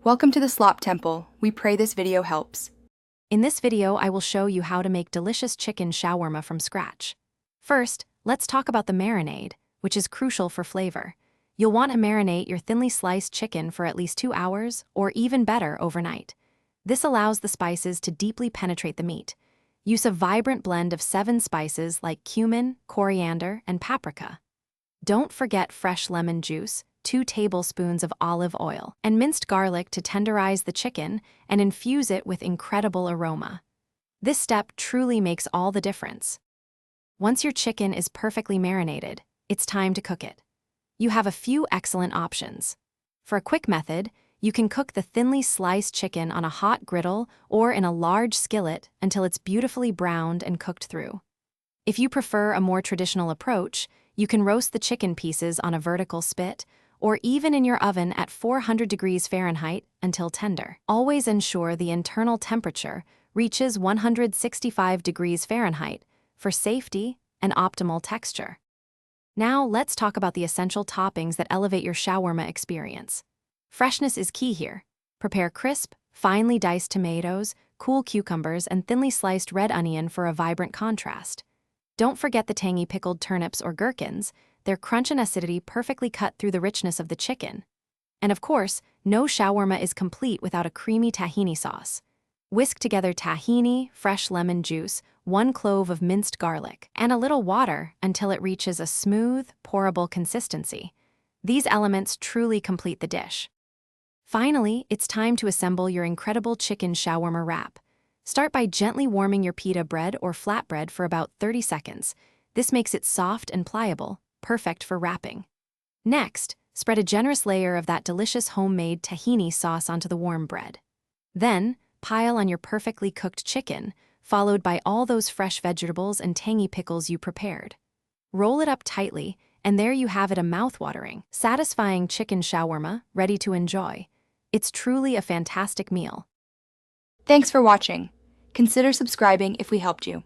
Welcome to the Slop Temple. We pray this video helps. In this video, I will show you how to make delicious chicken shawarma from scratch. First, let's talk about the marinade, which is crucial for flavor. You'll want to marinate your thinly sliced chicken for at least 2 hours, or even better, overnight. This allows the spices to deeply penetrate the meat. Use a vibrant blend of 7 spices like cumin, coriander, and paprika. Don't forget fresh lemon juice, 2 tablespoons of olive oil, and minced garlic to tenderize the chicken and infuse it with incredible aroma. This step truly makes all the difference. Once your chicken is perfectly marinated, it's time to cook it. You have a few excellent options. For a quick method, you can cook the thinly sliced chicken on a hot griddle or in a large skillet until it's beautifully browned and cooked through. If you prefer a more traditional approach, you can roast the chicken pieces on a vertical spit or even in your oven at 400 degrees Fahrenheit until tender. Always ensure the internal temperature reaches 165 degrees Fahrenheit for safety and optimal texture. Now let's talk about the essential toppings that elevate your shawarma experience. Freshness is key here. Prepare crisp, finely diced tomatoes, cool cucumbers, and thinly sliced red onion for a vibrant contrast. Don't forget the tangy pickled turnips or gherkins. Their crunch and acidity perfectly cut through the richness of the chicken. And of course, no shawarma is complete without a creamy tahini sauce. Whisk together tahini, fresh lemon juice, 1 clove of minced garlic, and a little water until it reaches a smooth, pourable consistency. These elements truly complete the dish. Finally, it's time to assemble your incredible chicken shawarma wrap. Start by gently warming your pita bread or flatbread for about 30 seconds. This makes it soft and pliable, perfect for wrapping. Next, spread a generous layer of that delicious homemade tahini sauce onto the warm bread. Then, pile on your perfectly cooked chicken, followed by all those fresh vegetables and tangy pickles you prepared. Roll it up tightly, and there you have it, a mouth-watering, satisfying chicken shawarma ready to enjoy. It's truly a fantastic meal. Thanks for watching. Consider subscribing if we helped you.